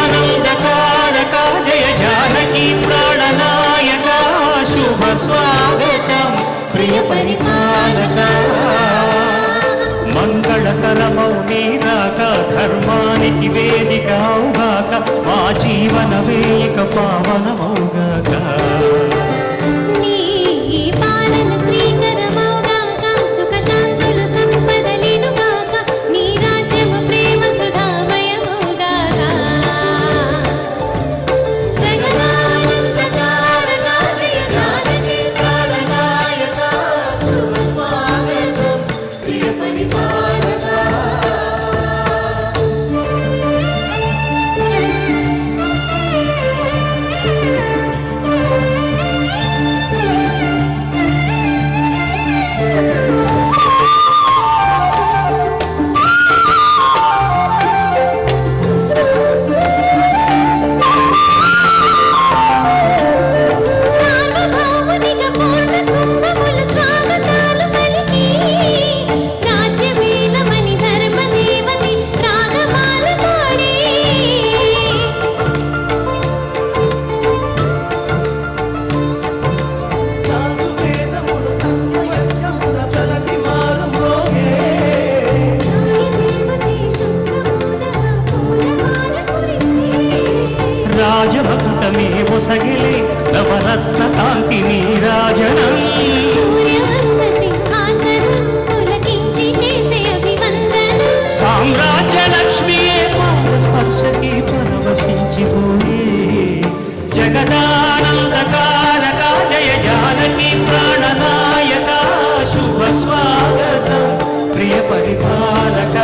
जगदानन्दकारक जय जानकी प्राणनायक शुभ स्वागतं प्रिय परिपालक मंगళకరమౌ నీరాక ధర్మానికి వేదిక అవుగాక మా జీవన వేయిక పావనమౌగాక రాజభక్తమే ఒసగిలే నవరత్న కాంతి నీరాజనం సూర్యవంశ సింహాసనం పులకించి చేసే అభివందనం సామ్రాజ్య లక్ష్మియే పాద స్పర్శకి పరవశించిపోయే జగదానందకారక జయ జానకి ప్రాణనాయక శుభ స్వాగతం ప్రియ పరిపాలక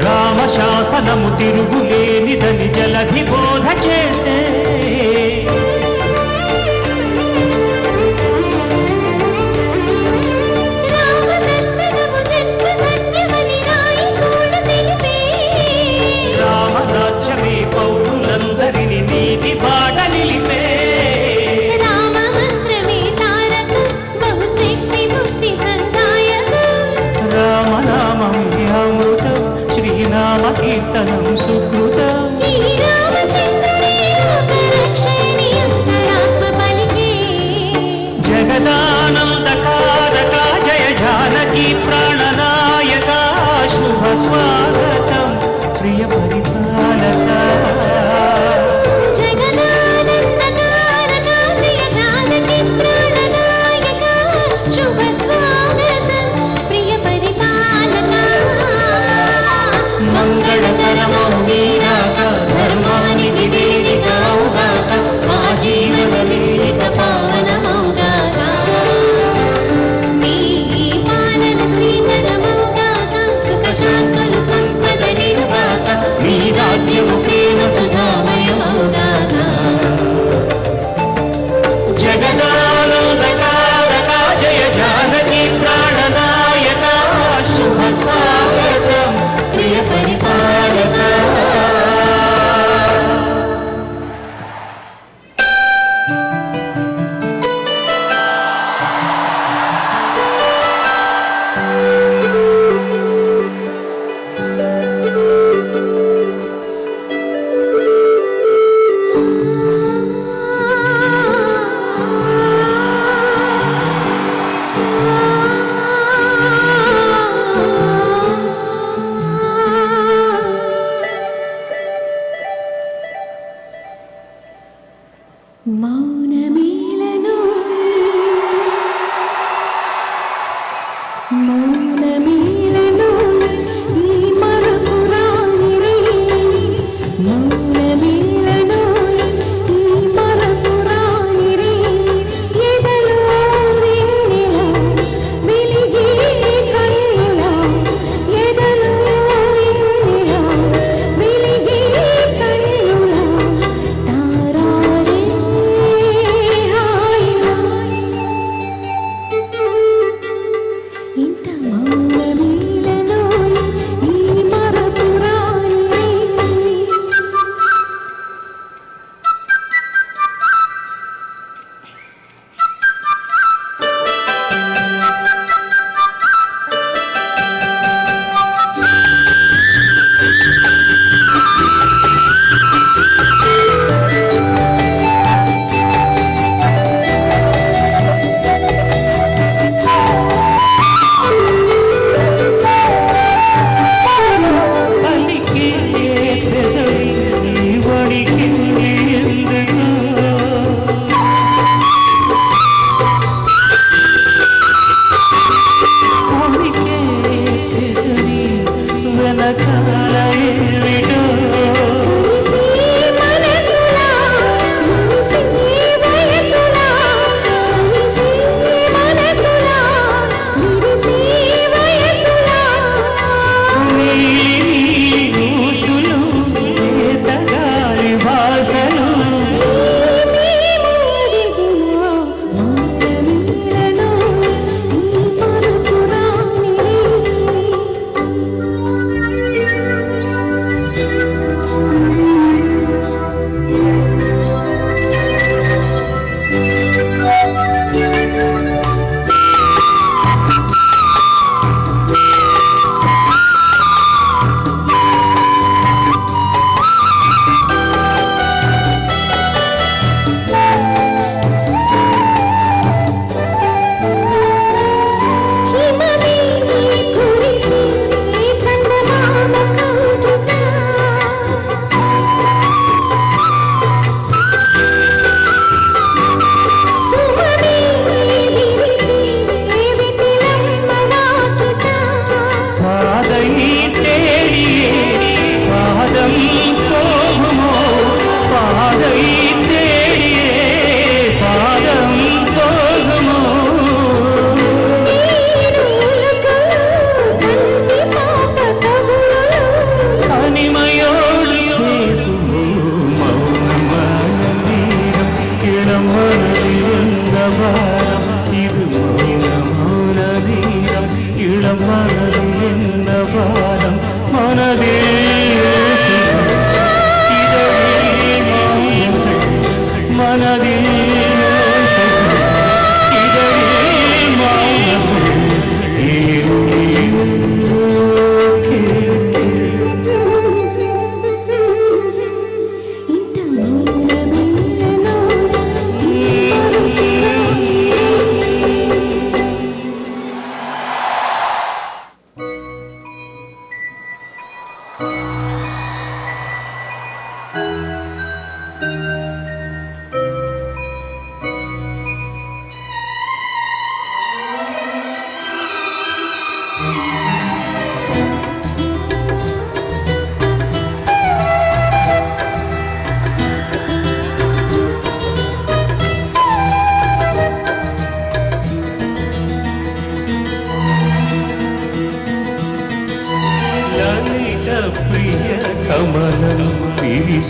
రామశాసనము తిరుగులేనిదని జలధి బోధ చేసే రామరాజ్యమే పౌరులందరినీ నీతి బాట నిలిపే రామమంత్రమే తారక బహుశక్తి ముక్తి సందాయకం రామనామమే అమృతం శ్రీనామ కీర్తనం సుకృతం జగదానందకారక జయ జానకి ప్రాణనాయక శుభ స్వాగతం ప్రియ పరిపాలక మంగళకరమౌ నీరాక ధర్మానికి వేదిక అవుగాక మా జీవన వేదిక పావనమౌగాక నీ పాలన శ్రీకరమౌగాక సుఖ శాంతులు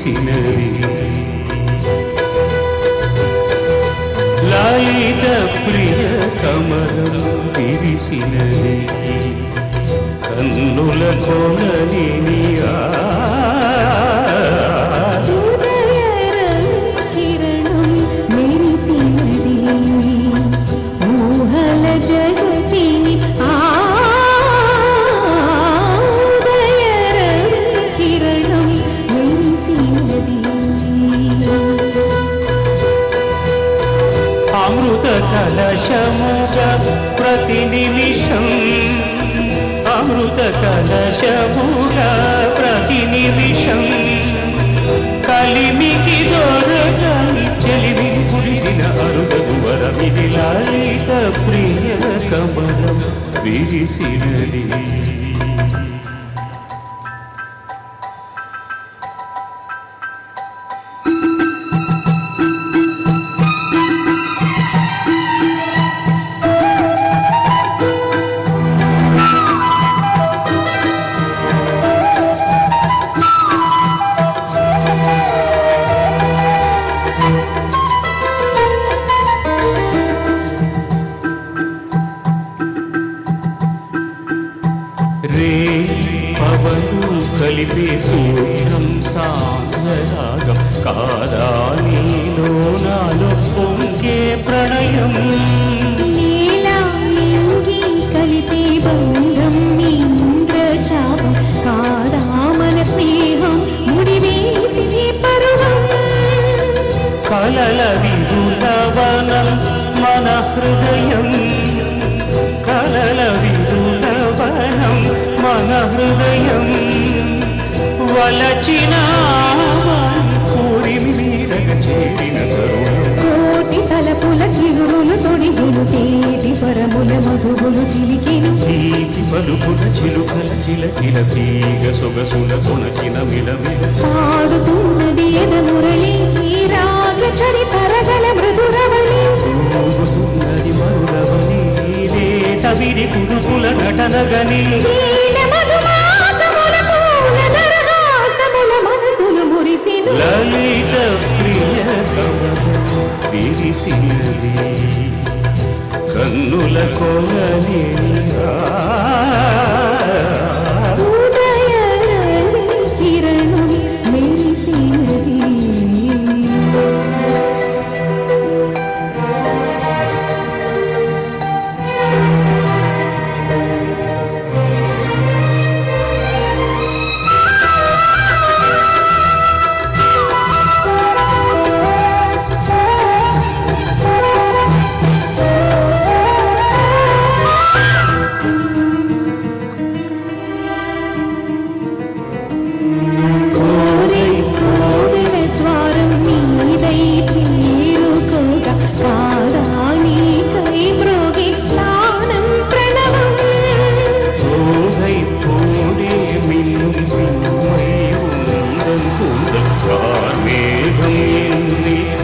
విరిసినది లలిత ప్రియ కమలం విరిసినది కన్నుల కొలని కిరణం మెరిసినది ఊహల జగతిని కిరణం మెరిసినది అమృత కలశముగా ప్రతి నిమిషం అమృత కలశముగా ప్రతి నిమిషం కలిమికి దొరకని చెలిమిని కురిసిన అరుదగు వరమిది లలిత ప్రియ కమలం విరిసినది పవను కలిపే సూత్రం సాంగరాగం కాదా నీలో నాలో పొంగే ప్రణయం నీలాంగి కలిపే బంధం ఇంద్రచాపం కాదా మన స్నేహం ముడివేసి పరువం కలల విరులవనం మన హృదయం కలల విరులవనం మన హృదయం వలచిన పూరిమి మీదగ చేరిన కోటి తలపుల చిరులు తొడిగులు తేటి స్వరముల మధుగులు చిలికిను తీపి పలుపుల చిలుకల చిలకిల తీగ సొగసుల సొనచిన మిలమిల పాడుతున్నది ఎద మురళి రాగ చరితరగల మృదురవళి ఊగుతున్నది మరులవని తవిడి కుడుకుల నటనగని లలిత ప్రియ కమలం విరిసినది కన్నుల కొలని కిరణం మెరిసినది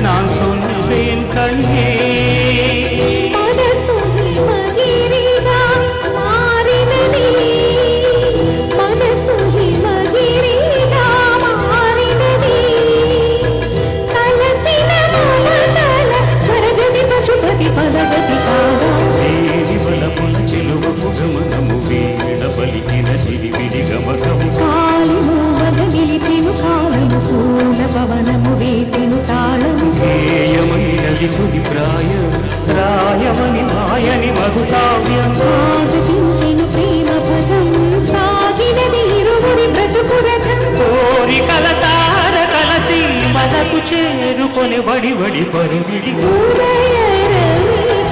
நான் சொல்வேன் கண்ணே పవనము వేసెను తాళం గేయమైనది తుది ప్రాయం రాయమని మాయని మధుకావ్యం సాగించెను ప్రేమ పదం సాగినది ఇరువురి బ్రతుకు రథం కోరికల తార కలసి మనకు చేరుకొని వడి వడి పరివిడి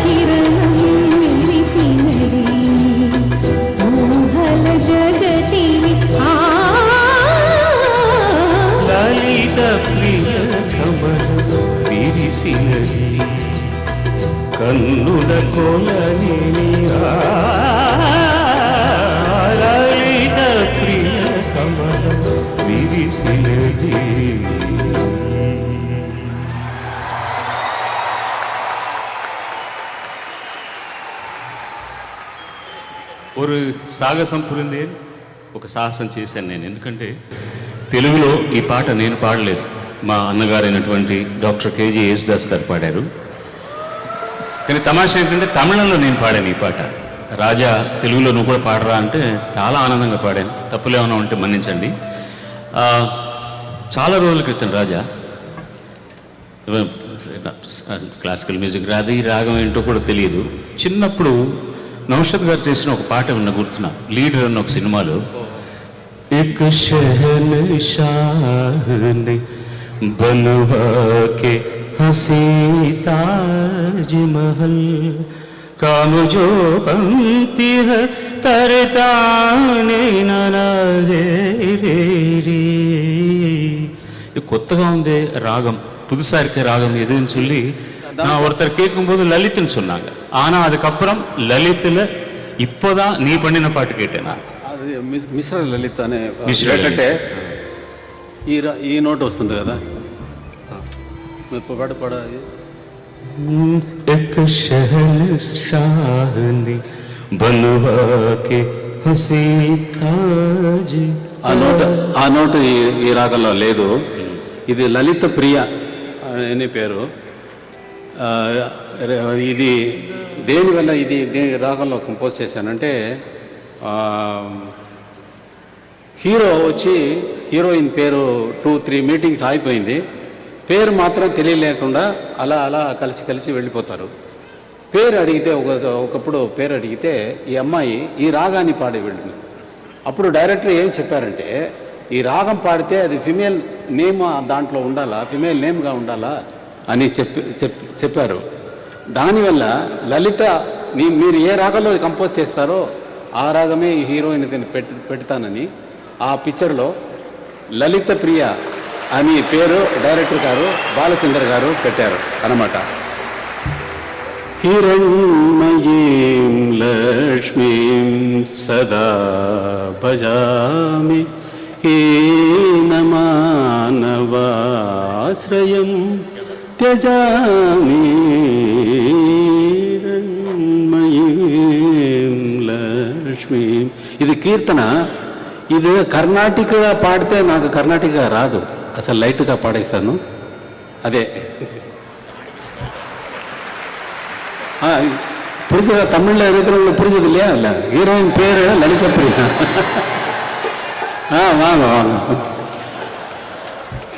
కిరణం మెరిసినది ఊహల జగతిని లలిత ప్రియ కమలం విరిసినది కన్నుల కొలని లలిత ప్రియ కమలం విరిసినది. ஒரு సాహసం పురిందేన్ ఒక సాహసం చేశాను నేను. ఎందుకంటే తెలుగులో ఈ పాట నేను పాడలేదు, మా అన్నగారైనటువంటి డాక్టర్ కేజీ యేసుదాస్ గారు పాడారు. కానీ తమాషా ఏంటంటే తమిళంలో నేను పాడాను ఈ పాట. రాజా తెలుగులో నువ్వు కూడా పాడరా అంటే చాలా ఆనందంగా పాడాను. తప్పులు ఏమైనా ఉంటే మన్నించండి. చాలా రోజుల క్రితం రాజా క్లాసికల్ మ్యూజిక్ రాదు, ఈ రాగం ఏంటో కూడా తెలియదు. చిన్నప్పుడు నౌషద్ గారు చేసిన ఒక పాట ఉన్న గుర్తున్నా, లీడర్ అన్న ఒక సినిమాలో एक शहनशाह ने बनवा के हंसी ताज महल काम जो पंक्ति है तरताने नाना रे रे रे. இது கொத்தகா வந்து ராகம், புதுசாக இருக்க ராகம் எதுன்னு சொல்லி நான் ஒருத்தர் கேட்கும்போது லலித்னு சொன்னாங்க. ஆனால் அதுக்கப்புறம் லலித்தில் இப்போதான் நீ பண்ணின பாட்டு கேட்டேன் நான். మిశ్ర లలిత్ అనే అంటే ఈ నోట్ వస్తుంది కదా, పాట పాడ. ఆ నోటు ఈ రాగంలో లేదు. ఇది లలిత ప్రియ అనే పేరు. ఇది దేనివల్ల ఇది రాగంలో కంపోజ్ చేశానంటే, హీరో వచ్చి హీరోయిన్ పేరు 2-3 మీటింగ్స్ అయిపోయింది, పేరు మాత్రం తెలియలేకుండా అలా అలా కలిసి వెళ్ళిపోతారు. పేరు అడిగితే ఒకప్పుడు పేరు అడిగితే ఈ అమ్మాయి ఈ రాగాన్ని పాడి వెళ్ళింది. అప్పుడు డైరెక్టర్ ఏం చెప్పారంటే, ఈ రాగం పాడితే అది ఫిమేల్ నేమ్ దాంట్లో ఉండాలా, ఫిమేల్ నేమ్గా ఉండాలా అని చెప్పారు. దానివల్ల లలిత మీరు ఏ రాగంలో కంపోజ్ చేస్తారో ఆ రాగమే ఈ హీరోయిన్ పెడతానని ఆ పిక్చర్లో లలిత ప్రియ అని పేరు డైరెక్టర్ గారు బాలచంద్ర గారు పెట్టారు అన్నమాట. హిరణ్మయీం లక్ష్మీం సదా భజామి హీనమానవాశ్రయం త్యజామి. లక్ష్మి ఇది కీర్తన. ఇది కర్ణాటికగా పాడితే నాకు కర్ణాటిక రాదు, అసలు లైట్గా పాడేస్తాను. అదే புரிஞ்சதா? தமிழ்ல இருக்கிறவங்க புரிஞ்சது இல்லையா? இல்லை, ஹீரோயின் பேரு லலித பிரியா. வாங்க வாங்க.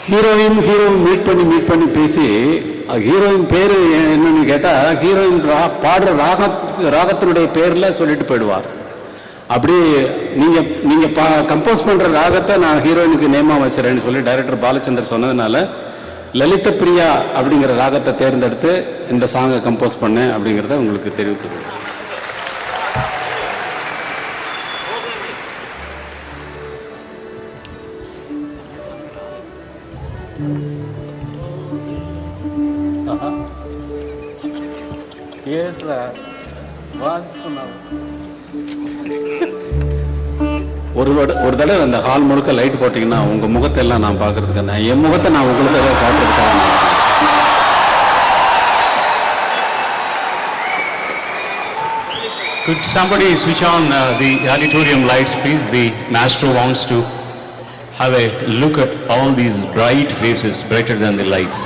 ஹீரோயின் மீட் பண்ணி பேசி ஹீரோயின் பேரு என்னன்னு கேட்டா ஹீரோயின் பாடுற ராகத்தினுடைய பேர்ல சொல்லிட்டு போயிடுவார். அப்படி நீங்க கம்போஸ் பண்ற ராகத்தை நான் ஹீரோயினுக்கு நேமா வச்சுறேன்னு சொல்லி டைரக்டர் பாலச்சந்தர் சொன்னதுனால லலித பிரியா அப்படிங்கிற ராகத்தை தேர்ந்தெடுத்து இந்த சாங்கை கம்போஸ் பண்ணேன் அப்படிங்கிறத உங்களுக்கு தெரிவித்துக்கிறேன். ஒரு தடவை அந்த ஹால் முழுக்க லைட் போட்டீங்கன்னா உங்க முகத்தை எல்லாம் நான் பார்க்கறதுக்கு, என் முகத்தை நான் உங்களுக்கு காட்டுறதுக்காக. Could somebody switch on the auditorium lights, please? The maestro wants to have a look at all these bright faces, brighter than the lights.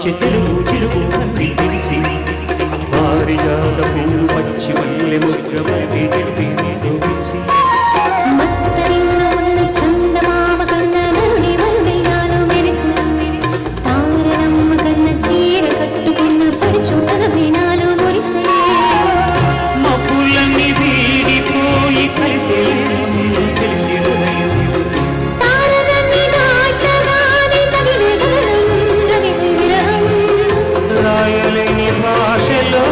వచ్చి తెలుగు చిలుగు కన్ని తెలిసి పారిజాత పువ్వు పచ్చి మల్లె ముగ్గ మళ్ళీ తెలిపి నీతో తెలిసి మత్సరిలో ఉన్న చందమామ కన్న నరుడి వరుడిగాను మెరిసి తారనమ్మ కన్న చీర కట్టుకున్న పరుచుటన వినాలు మురిసే మబ్బులన్నీ వీడిపోయి కలిసే తెలిసి హృదయం తారనన్ని నాటగాని తగిలగలం రవికి విరహం రాయలేని భాషలో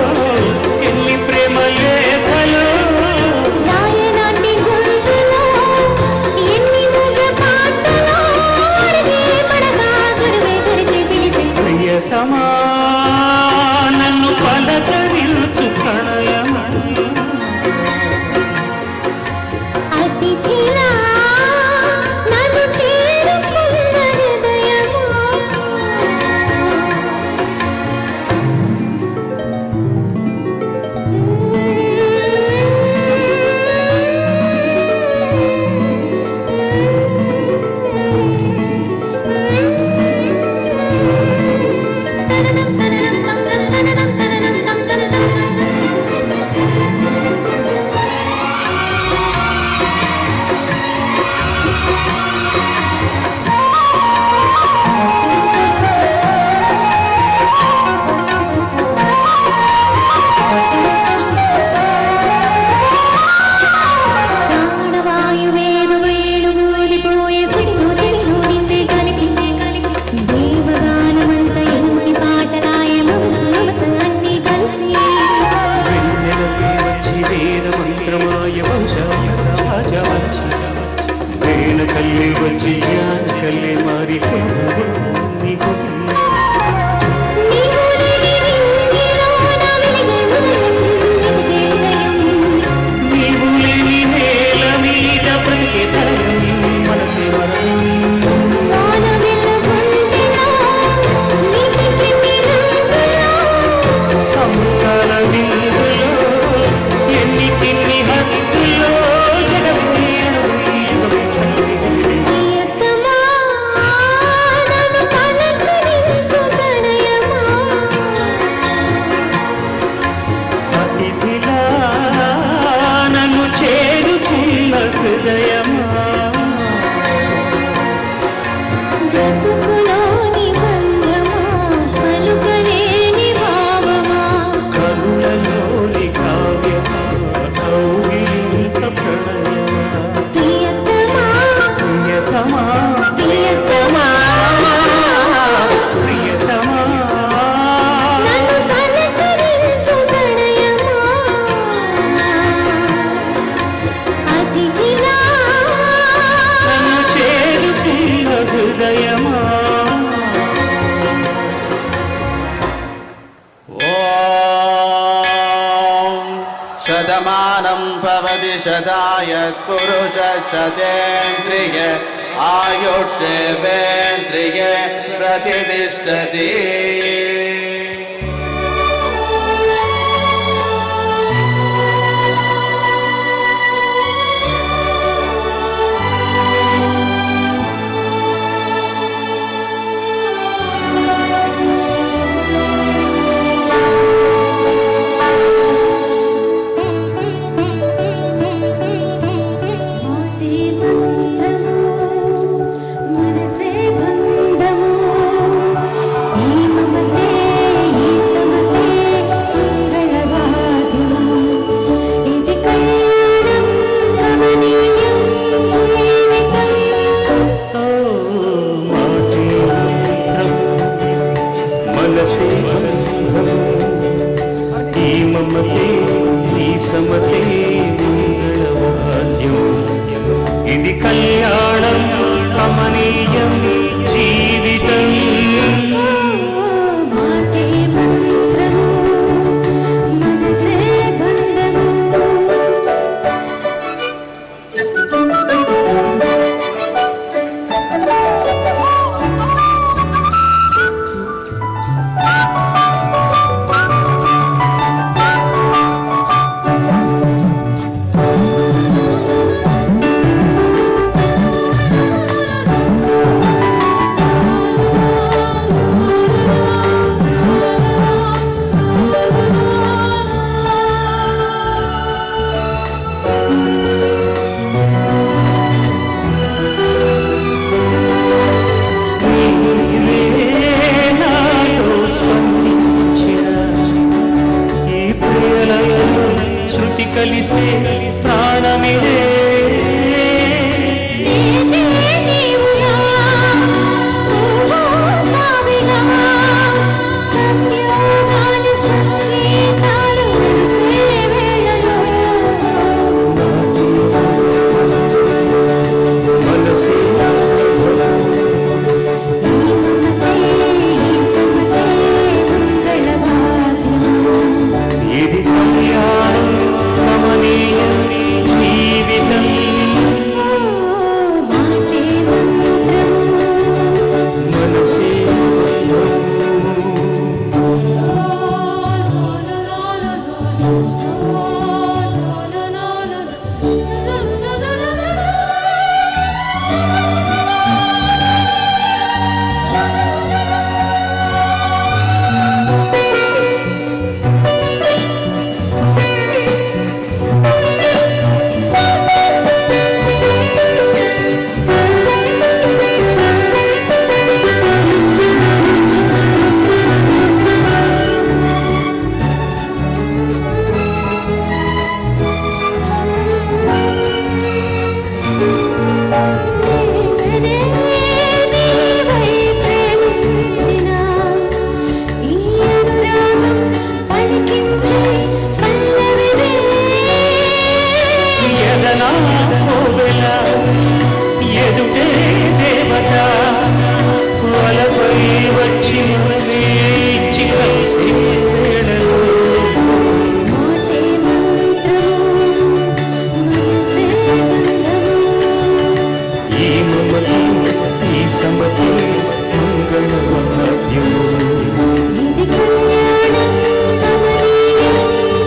ఎన్ని ప్రేమ లేఖలు రాయనాటి గొంతులో ఎన్ని మూగ పాటలో అడిగే పడగా గురువే గురిచే పిలిచే ప్రియతమా నన్ను పలకరించు ప్రణయమా అతిథిలా నన్ను చేరుకున్న హృదయమా ప్రాణవాయువేదు వేణుగూలిపోయే స్వీటు చెవిలో నిండే కలిపి దేవగానమంత ఇంటి పాటలాయ మనసులమత అన్నీ కలిసి వెన్నెలపై వచ్చి వేద మంత్రమాయ వంశాల సహజ వచ్చి వేణ కల్లి వచ్చి జ్ఞాన కల్లి మారి నీకు నీవు లేని నింగిలోన వెలిగే ఉదయం వెతికే ఉదయం నీవు లేని నేల మీద బ్రతికే తరం మనసే వరం వాన వెలుగుండెలో నీటికి రంగులో అమృతాల విందులో ఎన్ని కిన్ని హద్దులో జగములు ప్రియతమా నన్ను పలకరించు ప్రణయమా అతిథిలా నన్ను చేరుకున్న హృదయమా బ్రతుకులోని బంధమా పలుకలేని భావమా కనులలోని కావ్యమా కౌగిలింత ప్రణయమా ప్రియతమా ప్రియతమా ప్రియతమా ప్రియతమా నన్ను పలకరించు ప్రణయమా అతిథిలా నన్ను చేరుకున్న హృదయమా ॐ शतमानं भवति शताय पुरुष शतेन्द्रिय आयुष्येवेन्द्रिय प्रतिष्ठति మాటే మంత్రము మనసే బంధము ఈ మమతే ఈ సమతే మంగళవాద్యము ఇది కళ్యాణం కమనీయం జీవితం ఓ మాటే మంత్రం మనసే బంధము ఈ మమతే ఈ సమతే మంగళవాద్యం ఇది కళ్యాణం కమనీయం జీవితం మాటే మంత్రము మనసే బంధము కలిసే ప్రాణమిదే నేనే నీవులా నావిలా సంయోగాలు సంగీతాలు కలిసే వేళలో మనసే సమతే మంగళవాద్యం ఇది కళ్యాణం కమనీయం జీవితం మాటే మంత్రము మనసే నీవై ప్రేమించిన ఈ అనురాగం పలికించే పల్లవివే ఎదనా కోవెల ఎదుటే దేవత వలపై వచ్చి మనమేచి కలిసే వేళలో మాటే మంత్రము మనసే బంధము ఈ మమతే ఈ సమతే మంగళవాద్యము ఇది కళ్యాణం కమనీయం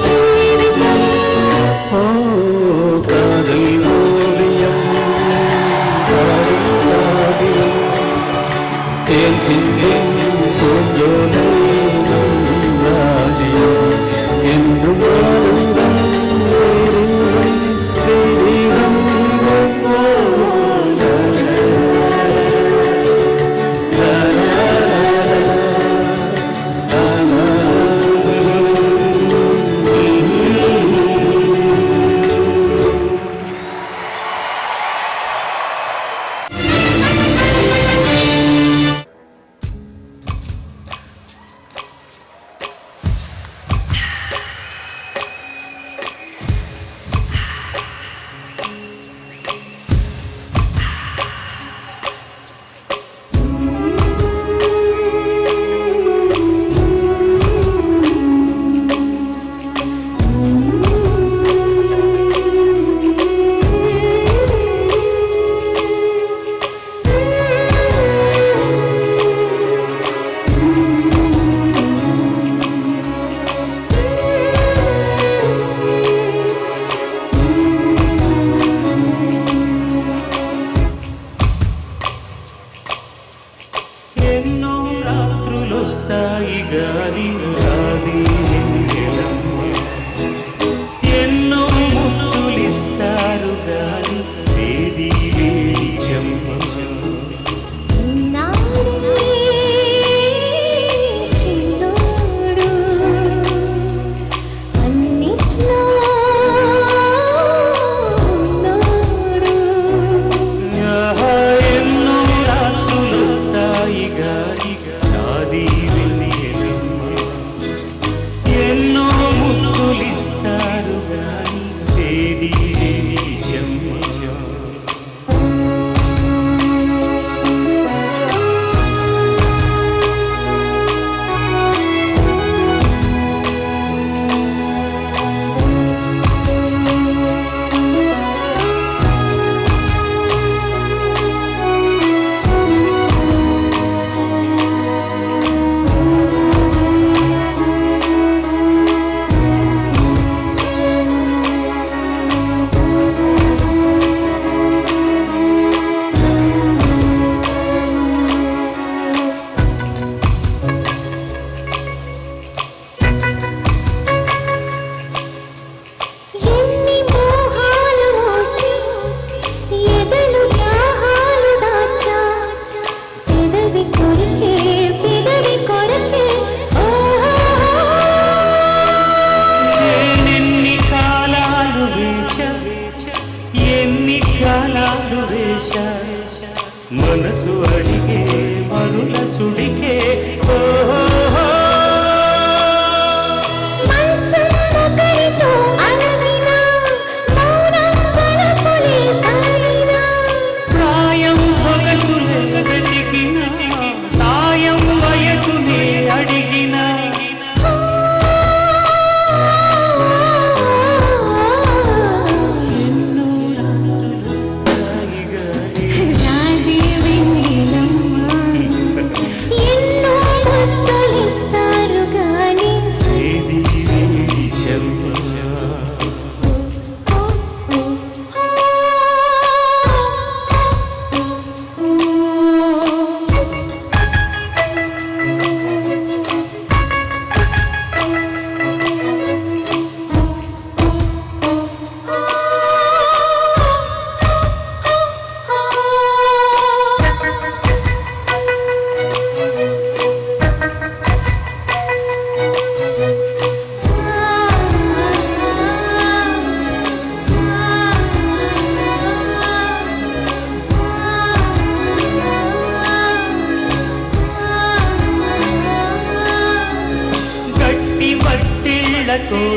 జీవితం ఓ కాదల్ ఓలియం కాదల్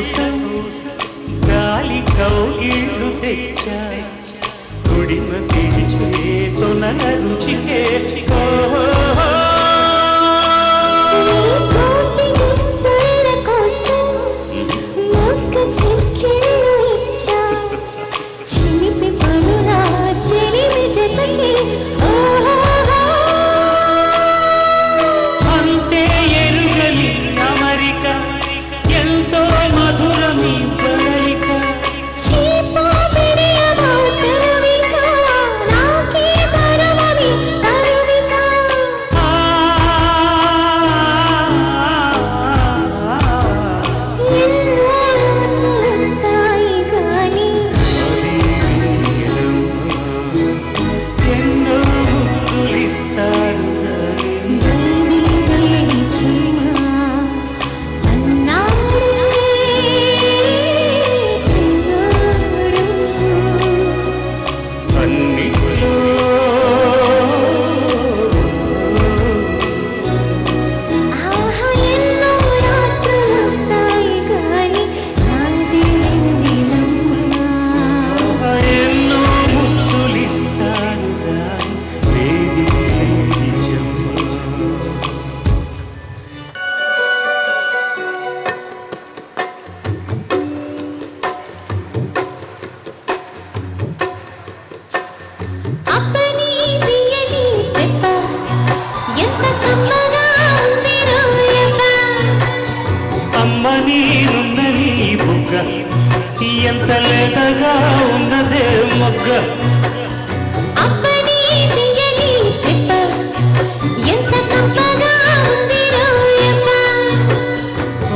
కోసం గాలి కౌగిళ్ళు తెచ్చా గుడిమ తెరిచే తొనల రుచికే అంతే ఎరుగని అమరిక ఎంతో మధురమీ కలయిక ఎంత లేతగా ఉన్నదే మొగ్గ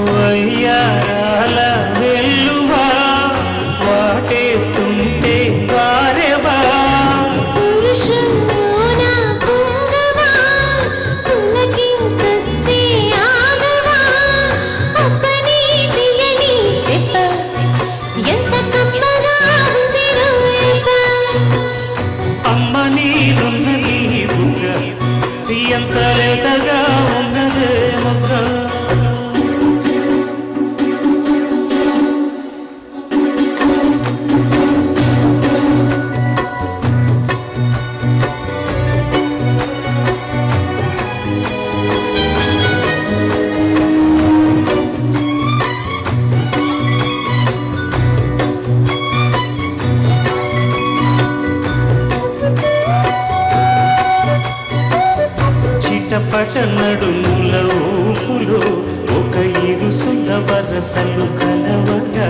వయ్యారాల వెల్లువా వాటేస్తుంటే వారెవా అమ్మ నీరున్నది బుగ్గ ఎంత లేతగా ఉన్నదే మొగ్గ చిటపట నడుముల ఊపులో ఒక ఇరుసుల వరసలు కలవగా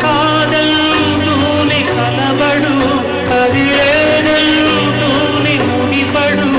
కాదల్లోని కలవడు అది ఏదల్లోని ముడిపడు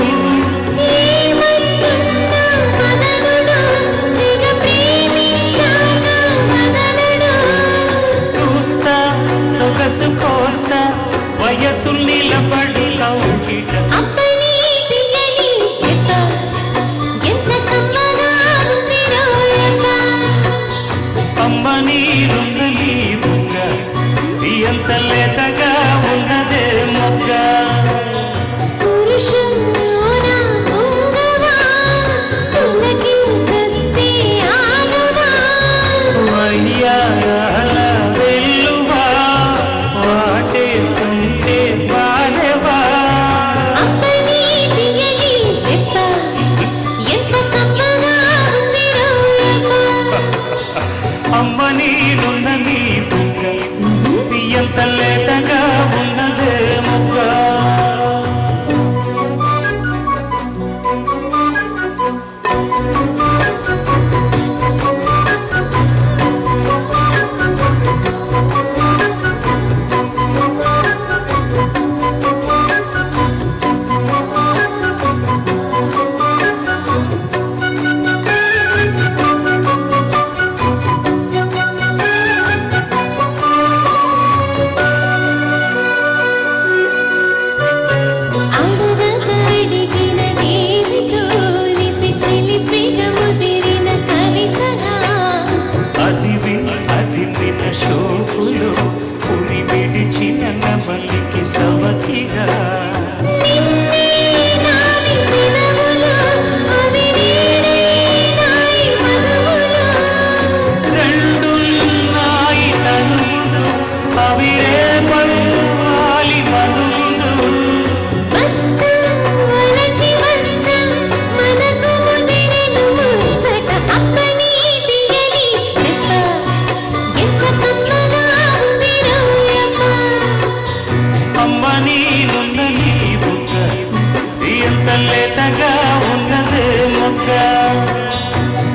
లేతగా ఉన్నదే మొక్క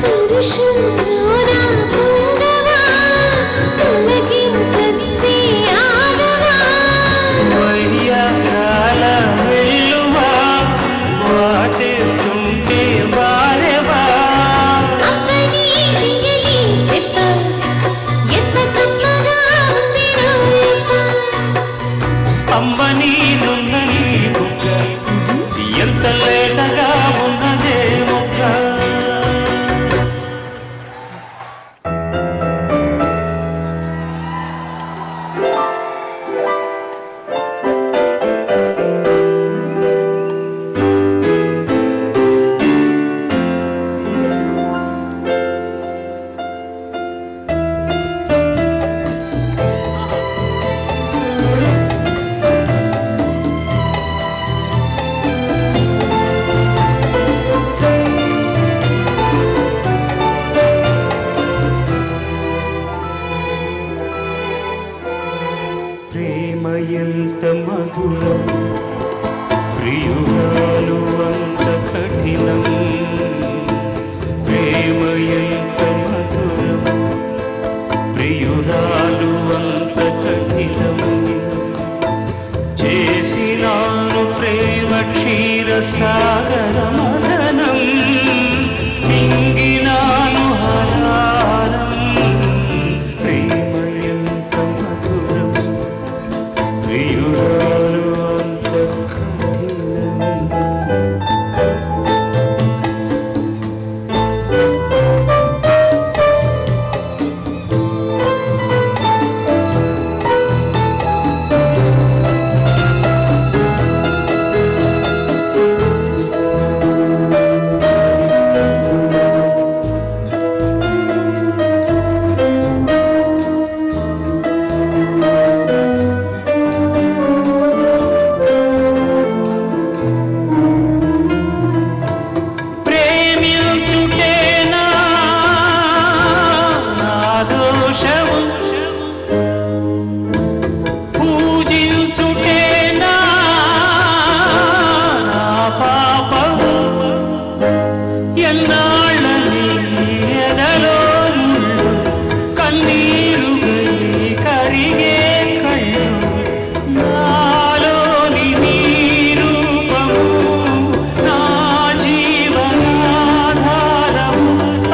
పురుషుల్లోన పొంగవా పులకింతస్తే ఆగవా వయ్యాల వెళ్ళువా వాటేస్తుంటే వారెవా అప్పని దియలి ఎప్ప ఎంత కమ్మగా ఉంది రోయప్ప అమ్మని నున్నని బుగ్గ ఎంత లేతగా ఉన్నదే మొక్క ప్రేమ ఎంత మధురం ప్రియురాలు అంత కఠినం ప్రేమ ఎంత మధురం ప్రియురాలు అంత కఠినం చేసినాను ప్రేమ క్షీర సాగర మదనం మింగినాను హరారం ప్రేమ ఎంత మధురం ప్రియురాలు అంత కఠినం ప్రేమించుటేనా నా దోషము పూజించుటేనా నా పాపము ఎన్నాళ్ళని ఎదలో ముళ్ళు కన్నీరుగై కరిగే కళ్ళు నాలోని నీ రూపము నా జీవనాధారము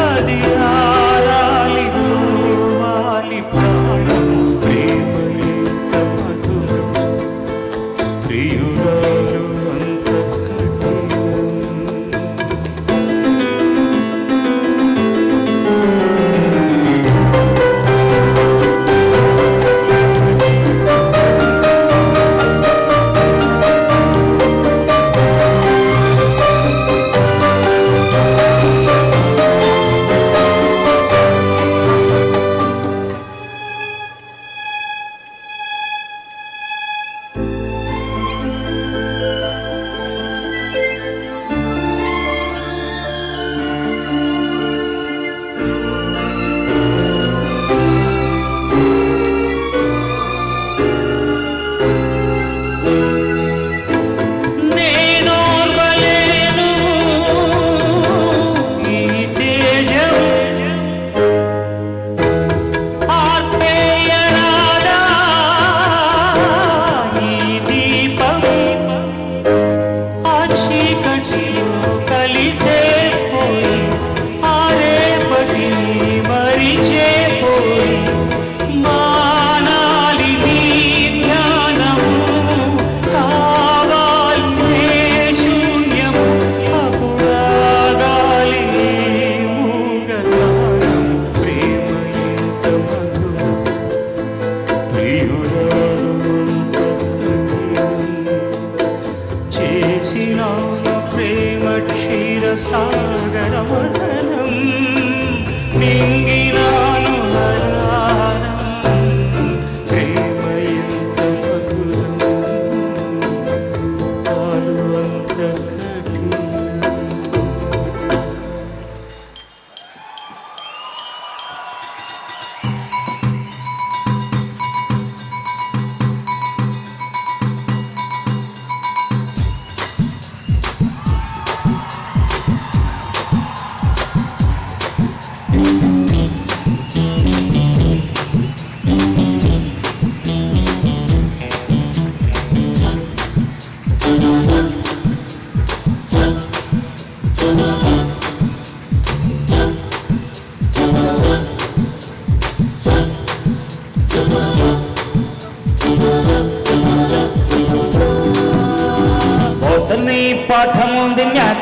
అది ఆరాలి వాలి ప్రాణం ప్రేమ ఎంత మధురం ప్రియురాలు అంత కఠినం నేనోర్వలేను ఈ తేజము ఆర్పేయరాదా ఈ దీపము ఆ చీకటిలో కలిసే పోయి ఆరేపటిని మరిచే పోయి మానాలి నీ ధ్యానము కావాలి నే శూన్యము అపురాగాలి నీ మూగగానం ప్రేమ ఎంత మధురం ప్రియురాలు అంత కఠినం చేసినాను ప్రేమ క్షీర సాగర మదనం మింగినాను హరారం ప్రేమ ఎంత మధురం పాలు అంత కఠినం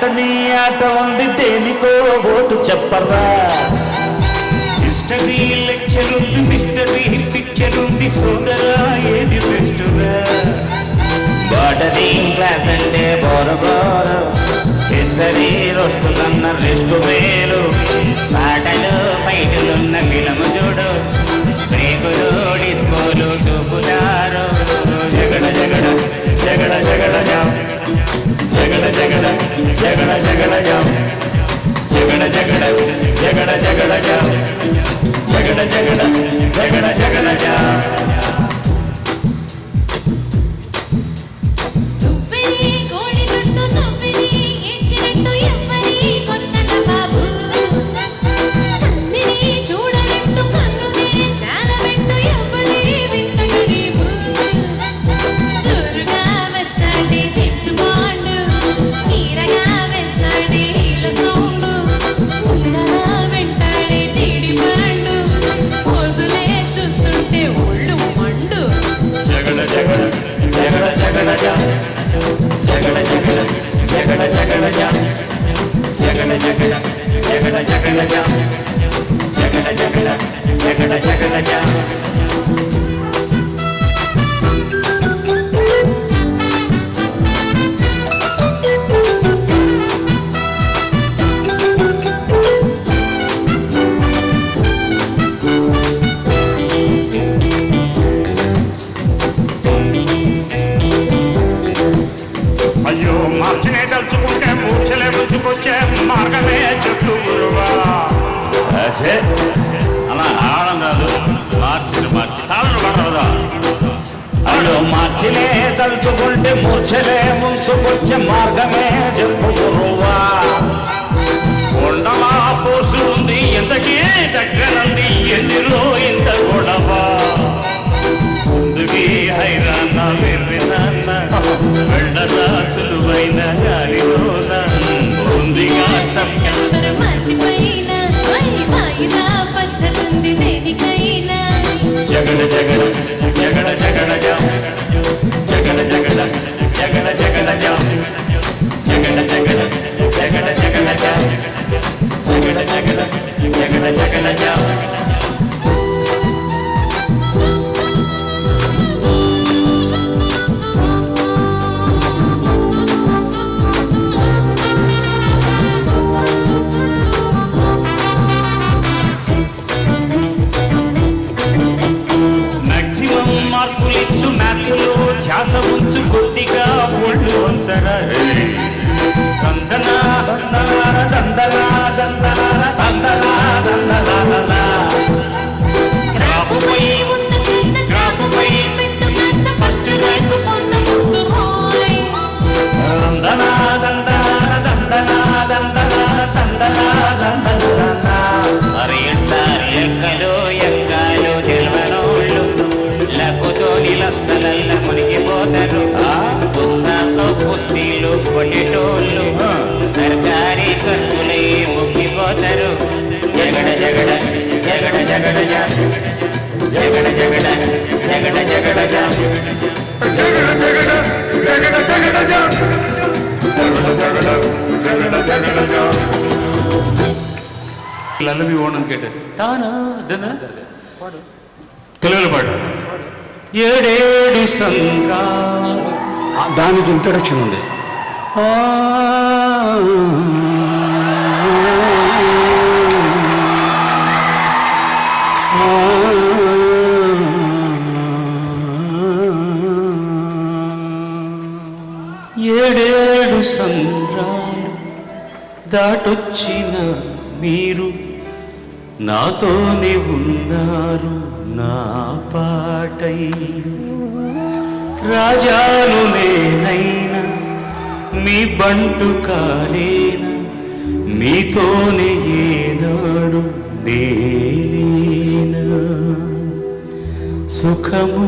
ఉంటని ఆట ఉంది దేనికో ఓటు చెప్పరా హిస్టరీ లెక్చర్ ఉంది మిస్టరీ పిక్చర్ ఉంది సోదరా ఏది బెస్టురా బార్డరింగ్ క్లాస్ అంటే బోరబోరు హిస్టరీ రొస్టులన్న రెస్టు వేలు పాటలు ఫైటులున్న ఫిలము చూడు బ్రేకులు డిస్కోలు చూపుతారు జగడ జగడ జగడ జగడ జాం జగడ జగడ జగడ జగడ జాం జగడ జగడ జగడ జగడ జాం జగడ జగడ జగడ జగడ జాం అయ్యో మార్చినే తలుచుకుంటే మూర్ఛలే ముంచుకొచ్చే మార్గమే చుట్టూ గురువా అలా ఆడం కాదు మార్చి తాళను పడదా అయ్యో మార్చినే తలుచుకుంటే మూర్ఛలే ముంచుకొచ్చే మార్గమే చెప్పు గురువా కొండలా పోసు ఉంది ఎంతకీ దగ్గరంది ఎందులో ఇంత గొడవా ముందుకి హైరాన్న వెర్రినాన్న వెళ్ళదా సులువైన గాలిలోన ఉందిగా ఎవరు మర్చిపోయినా వాయిదా పద్ధతుంది దేనికైనా జగడ జగడ జగడ జగడ జాం జగడ జగడ జగడ జగడ జాం జగడ జగడ జగడ జగడ జాం జగడ జగడ జగడ జగడ జాం మార్కులిచ్చు మ్యాథ్స్లో ధ్యాస ఉంచు కొద్దిగా ఒళ్ళు ఉంచరా దందనా దందనా దందనా దందనా దందనా దందనా గ్రాఫుపై ఫస్ట్ ర్యాంక్ పొందము దందనా దందనా దందనా దందనా దందనా దందనా అరే సార్ లెక్కలు ఎక్కాలు తెలవనోళ్ళు లక్కుతోని లక్షలల్ల మునిగిపోతారు పుస్తకం పుస్తీలు కొట్టేటోళ్ళు సర్కారీ ఖర్చులై ముక్కిపోతారు జగడ జగడ జగడ జగడ జగడ జగడ జగడ జగడ జగడ జగడ జగడ జగడ జగడ లల్లవి ఓణం కేటారు తానా దనా తెలుగులో పాడు ఏడేడు సంగా దానికి ఇంట్రొడక్షన్ ఉంది. ఏడేడు సంద్రాలు దాటొచ్చిన మీరు నాతోనే ఉన్నారు నా పాటై రాజాను నేనైనా మీ బంటు కాలేనా మీతోనే ఏనాడు నేనేనా సుఖము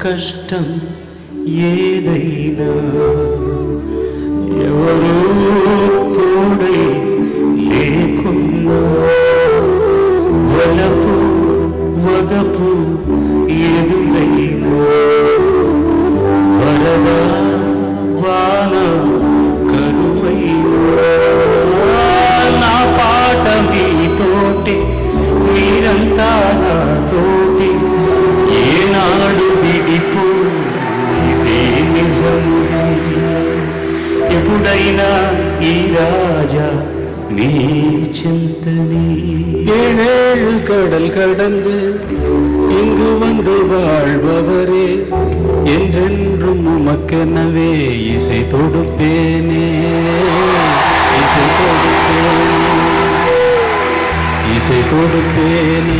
కష్టం ఏదైనా ఎవరూ తోడై లేకున్నా వలపు వగపు ఎదురైనా వరద వాన కరువైన ఎప్పుడైనా ఈ రాజా నీ చింతనే ஏழேழு கடல் கடந்து இங்கு வந்து வாழ்பவரே என்றென்றும் உமக்கெனவே இசை தொடுப்பேனே இசை தொடுப்பேனே இசை தொடுப்பேனே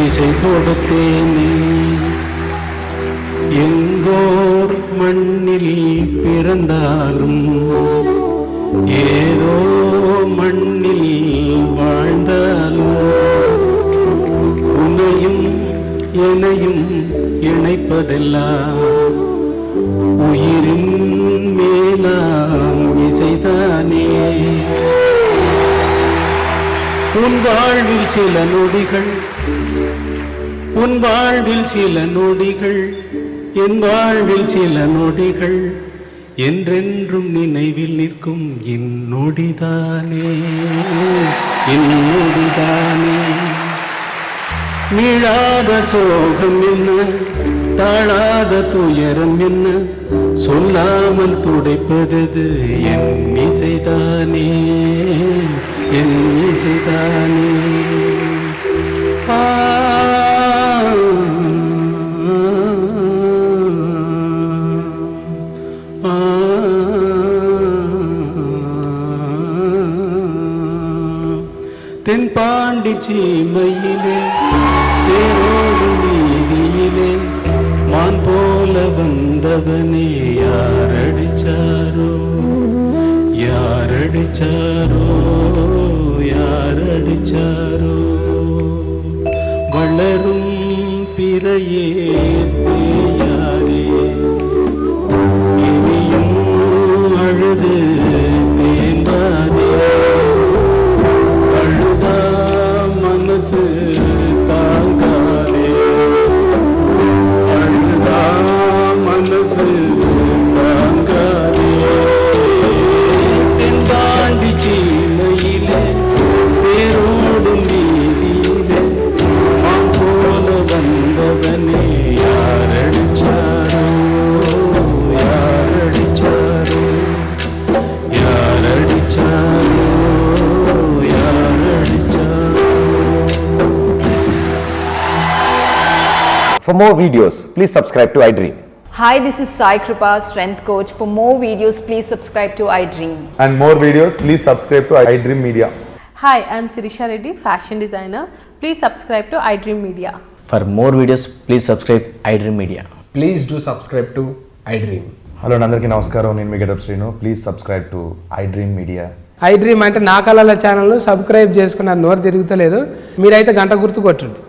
இசை தொடுப்பேனே எங்கோர் மண்ணில் பிறந்தாலும் ஏதோ மண்ணில் வாழ்ந்தாலும் உன்னையும் என்னையும் இணைப்பதெல்லாம் உயிரின் மேலாம் இசைதானே. உன் வாழ்வில் சில நொடிகள், உன் வாழ்வில் சில நொடிகள், என் வாழ்வில் சில நொடிகள் என்றென்றும் நினைவில் நிற்கும் இந்நொடிதானே இந்நொடிதானே. மீளாத சோகம் என்ன, தாழாத துயரம் என்ன, சொல்லாமல் துடைப்பது என் இசைதானே என் இசைதானே. தென்பாண்டி சீமையிலே தேரோடும் வீதியிலே மான் போல வந்தவனே யாரடிச்சாரோ யாரடிச்சாரோ யாரடிச்சாரோ. வளரும் பிறையே தேயாரே இனியும் அழுது தேம்பாதே. அழுதா மனசு தாங்காதே, அழுதா மனசு தாங்காதே. தென்பாண்டி சீமையிலே தேரோடும் வீதியிலே மான் போல வந்தவனே யாரடிச்சாரோ யாரடிச்சாரோ யாரடிச்சாரோ யாரடிச்சாரோ. For more videos, please subscribe to iDream. Hi, this is Sai Kripa, Strength Coach. For more videos, please subscribe to iDream. And more videos, please subscribe to iDream Media. Hi, I'm Sirisha Reddy, fashion designer. Please subscribe to iDream Media. For more videos, please subscribe iDream Media. Please do subscribe to iDream. Hello అందరికీ నమస్కారం, నేను మీ getup Srinu. Please subscribe to iDream Media. iDream అంటే నా కళల channel subscribe చేసుకున్న నోరు తిరుగుతలేదు, మీరైతే గంట గుర్తు కొట్టండి.